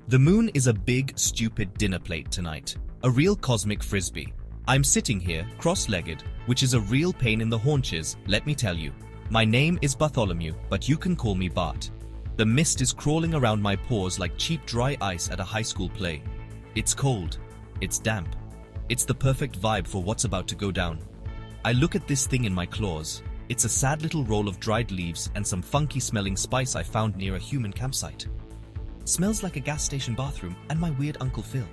The moon is a big, stupid dinner plate tonight. A real cosmic frisbee. I'm sitting here, cross-legged, which is a real pain in the haunches, let me tell you. My name is Bartholomew, but you can call me Bart. The mist is crawling around my pores like cheap dry ice at a high school play. It's cold. It's damp. It's the perfect vibe for what's about to go down. I look at this thing in my claws. It's a sad little roll of dried leaves and some funky-smelling spice I found near a human campsite. Smells like a gas station bathroom and my weird Uncle Phil.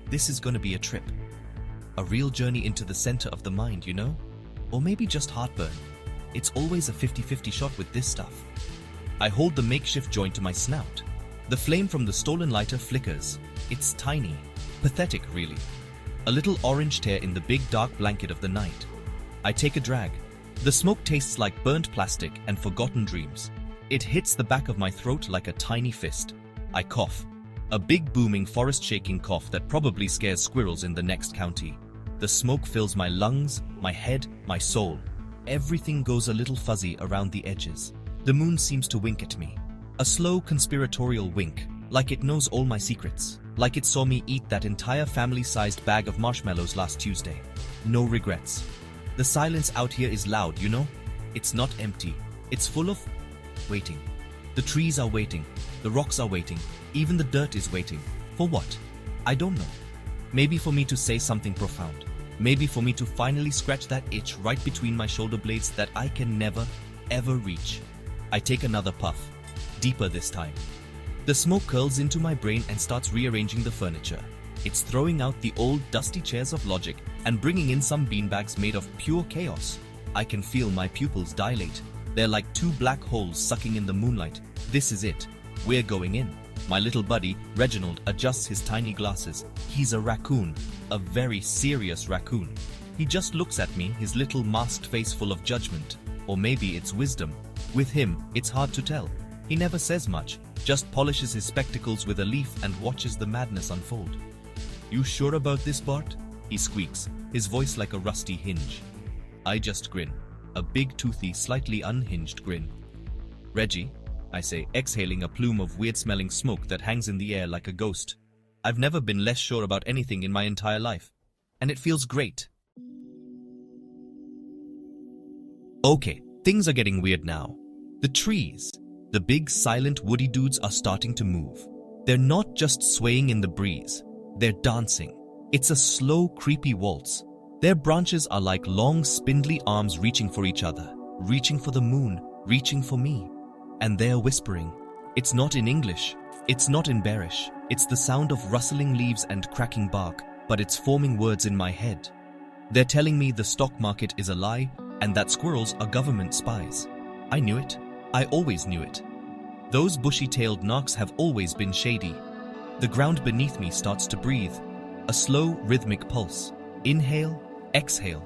This is gonna be a trip. A real journey into the center of the mind, you know? Or maybe just heartburn. It's always a 50-50 shot with this stuff. I hold the makeshift joint to my snout. The flame from the stolen lighter flickers. It's tiny. Pathetic, really. A little orange tear in the big dark blanket of the night. I take a drag. The smoke tastes like burnt plastic and forgotten dreams. It hits the back of my throat like a tiny fist. I cough. A big booming forest-shaking cough that probably scares squirrels in the next county. The smoke fills my lungs, my head, my soul. Everything goes a little fuzzy around the edges. The moon seems to wink at me. A slow conspiratorial wink, like it knows all my secrets. Like it saw me eat that entire family-sized bag of marshmallows last Tuesday. No regrets. The silence out here is loud, you know? It's not empty. It's full of waiting. The trees are waiting. The rocks are waiting. Even the dirt is waiting. For what? I don't know. Maybe for me to say something profound. Maybe for me to finally scratch that itch right between my shoulder blades that I can never, ever reach. I take another puff. Deeper this time. The smoke curls into my brain and starts rearranging the furniture. It's throwing out the old dusty chairs of logic and bringing in some beanbags made of pure chaos. I can feel my pupils dilate. They're like two black holes sucking in the moonlight. This is it. We're going in. My little buddy, Reginald, adjusts his tiny glasses. He's a raccoon. A very serious raccoon. He just looks at me, his little masked face full of judgment. Or maybe it's wisdom. With him, it's hard to tell. He never says much, just polishes his spectacles with a leaf and watches the madness unfold. "You sure about this, Bart?" he squeaks, his voice like a rusty hinge. I just grin. A big, toothy, slightly unhinged grin. "Reggie," I say, exhaling a plume of weird-smelling smoke that hangs in the air like a ghost. I've never been less sure about anything in my entire life. And it feels great. Okay, things are getting weird now. The trees, the big, silent, woody dudes are starting to move. They're not just swaying in the breeze. They're dancing. It's a slow, creepy waltz. Their branches are like long, spindly arms reaching for each other, reaching for the moon, reaching for me. And they're whispering. It's not in English. It's not in Bearish. It's the sound of rustling leaves and cracking bark, but it's forming words in my head. They're telling me the stock market is a lie and that squirrels are government spies. I knew it. I always knew it. Those bushy-tailed narcs have always been shady. The ground beneath me starts to breathe. A slow, rhythmic pulse. Inhale, exhale.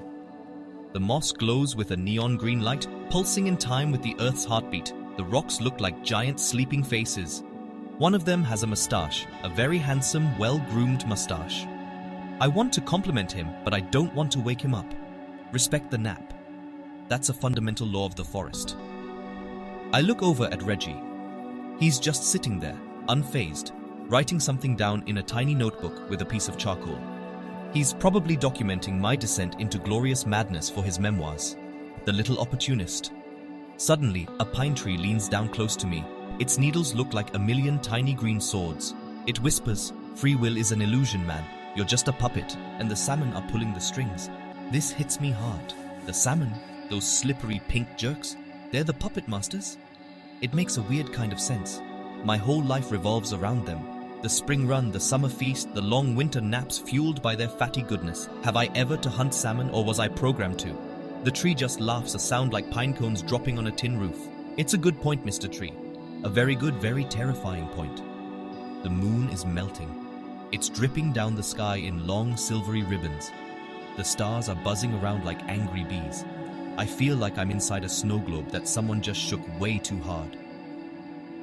The moss glows with a neon green light, pulsing in time with the earth's heartbeat. The rocks look like giant sleeping faces. One of them has a mustache, a very handsome, well-groomed mustache. I want to compliment him, but I don't want to wake him up. Respect the nap. That's a fundamental law of the forest. I look over at Reggie. He's just sitting there, unfazed, writing something down in a tiny notebook with a piece of charcoal. He's probably documenting my descent into glorious madness for his memoirs. The little opportunist. Suddenly, a pine tree leans down close to me. Its needles look like a million tiny green swords. It whispers, "Free will is an illusion, man. You're just a puppet, and the salmon are pulling the strings." This hits me hard. The salmon, those slippery pink jerks, they're the puppet masters? It makes a weird kind of sense. My whole life revolves around them. The spring run, the summer feast, the long winter naps fueled by their fatty goodness. Have I ever to hunt salmon, or was I programmed to? The tree just laughs, a sound like pine cones dropping on a tin roof. It's a good point, Mr. Tree. A very good, very terrifying point. The moon is melting. It's dripping down the sky in long, silvery ribbons. The stars are buzzing around like angry bees. I feel like I'm inside a snow globe that someone just shook way too hard.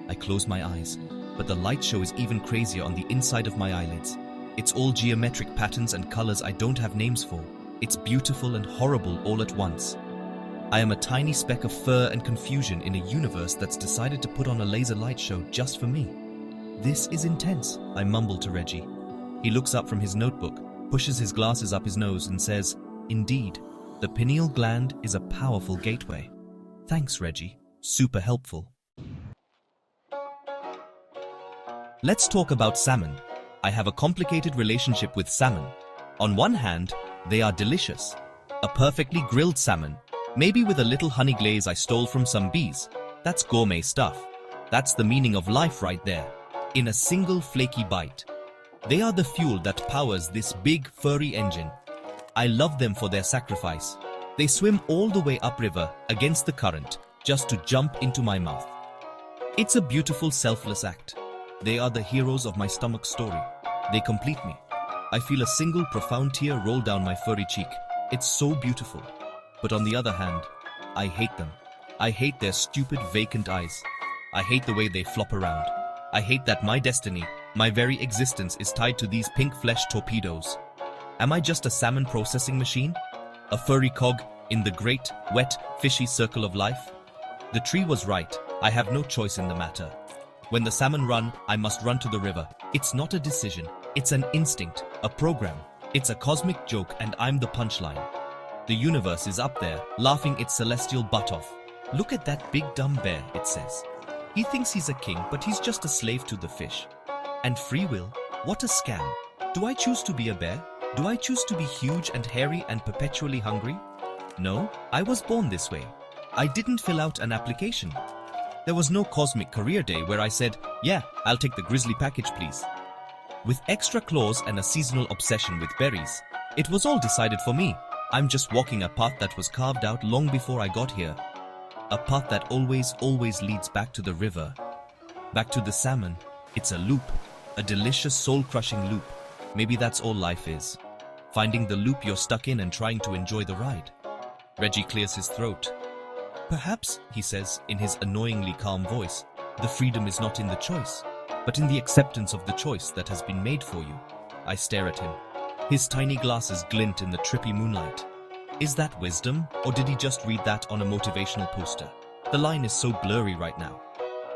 I close my eyes, but the light show is even crazier on the inside of my eyelids. It's all geometric patterns and colors I don't have names for. It's beautiful and horrible all at once. I am a tiny speck of fur and confusion in a universe that's decided to put on a laser light show just for me. This is intense, I mumble to Reggie. He looks up from his notebook, pushes his glasses up his nose and says, "Indeed, the pineal gland is a powerful gateway." Thanks, Reggie. Super helpful. Let's talk about salmon. I have a complicated relationship with salmon. On one hand, they are delicious. A perfectly grilled salmon, maybe with a little honey glaze I stole from some bees. That's gourmet stuff. That's the meaning of life right there, in a single flaky bite. They are the fuel that powers this big furry engine. I love them for their sacrifice. They swim all the way upriver against the current just to jump into my mouth. It's a beautiful selfless act. They are the heroes of my stomach's story. They complete me. I feel a single profound tear roll down my furry cheek. It's so beautiful. But on the other hand, I hate them. I hate their stupid vacant eyes. I hate the way they flop around. I hate that my destiny, my very existence is tied to these pink flesh torpedoes. Am I just a salmon processing machine? A furry cog in the great, wet, fishy circle of life? The tree was right. I have no choice in the matter. When the salmon run, I must run to the river. It's not a decision. It's an instinct, a program. It's a cosmic joke and I'm the punchline. The universe is up there, laughing its celestial butt off. Look at that big dumb bear, it says. He thinks he's a king, but he's just a slave to the fish. And free will? What a scam. Do I choose to be a bear? Do I choose to be huge and hairy and perpetually hungry? No, I was born this way. I didn't fill out an application. There was no cosmic career day where I said, "Yeah, I'll take the grizzly package, please." With extra claws and a seasonal obsession with berries, it was all decided for me. I'm just walking a path that was carved out long before I got here. A path that always leads back to the river. Back to the salmon. It's a loop. A delicious soul-crushing loop. Maybe that's all life is. Finding the loop you're stuck in and trying to enjoy the ride. Reggie clears his throat. Perhaps, he says in his annoyingly calm voice, the freedom is not in the choice, but in the acceptance of the choice that has been made for you. I stare at him. His tiny glasses glint in the trippy moonlight. Is that wisdom, or did he just read that on a motivational poster? The line is so blurry right now.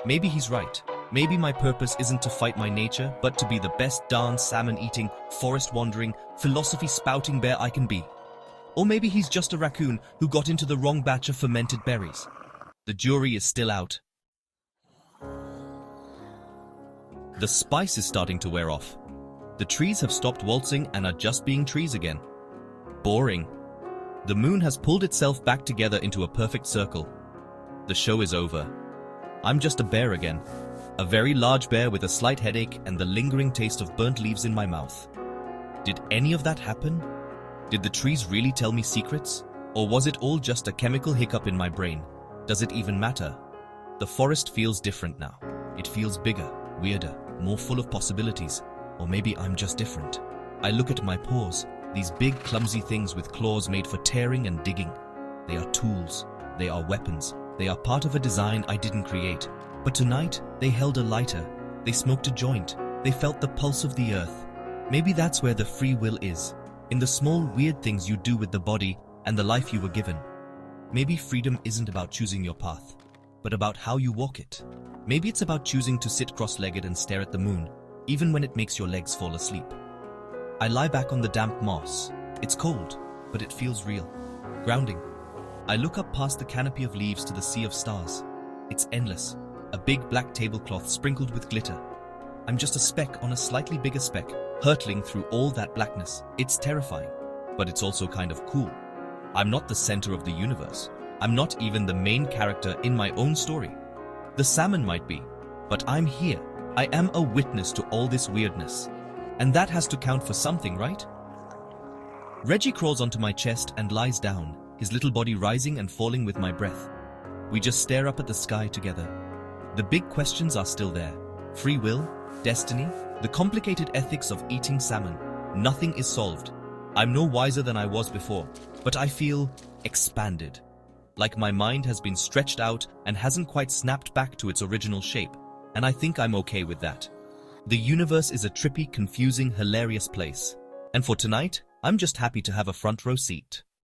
Maybe he's right. Maybe my purpose isn't to fight my nature, but to be the best darn salmon-eating, forest-wandering, philosophy-spouting bear I can be. Or maybe he's just a raccoon who got into the wrong batch of fermented berries. The jury is still out. The spice is starting to wear off. The trees have stopped waltzing and are just being trees again. Boring. The moon has pulled itself back together into a perfect circle. The show is over. I'm just a bear again. A very large bear with a slight headache and the lingering taste of burnt leaves in my mouth. Did any of that happen? Did the trees really tell me secrets? Or was it all just a chemical hiccup in my brain? Does it even matter? The forest feels different now. It feels bigger, weirder, more full of possibilities. Or maybe I'm just different. I look at my paws, these big clumsy things with claws made for tearing and digging. They are tools. They are weapons. They are part of a design I didn't create. But tonight, they held a lighter. They smoked a joint. They felt the pulse of the earth. Maybe that's where the free will is. In the small, weird things you do with the body and the life you were given. Maybe freedom isn't about choosing your path, but about how you walk it. Maybe it's about choosing to sit cross-legged and stare at the moon, even when it makes your legs fall asleep. I lie back on the damp moss. It's cold, but it feels real. Grounding. I look up past the canopy of leaves to the sea of stars. It's endless. A big black tablecloth sprinkled with glitter. I'm just a speck on a slightly bigger speck, hurtling through all that blackness. It's terrifying, but it's also kind of cool. I'm not the center of the universe. I'm not even the main character in my own story. The salmon might be, but I'm here. I am a witness to all this weirdness. And that has to count for something, right? Reggie crawls onto my chest and lies down, his little body rising and falling with my breath. We just stare up at the sky together. The big questions are still there. Free will, destiny, the complicated ethics of eating salmon. Nothing is solved. I'm no wiser than I was before, but I feel expanded. Like my mind has been stretched out and hasn't quite snapped back to its original shape, and I think I'm okay with that. The universe is a trippy, confusing, hilarious place. And for tonight, I'm just happy to have a front row seat.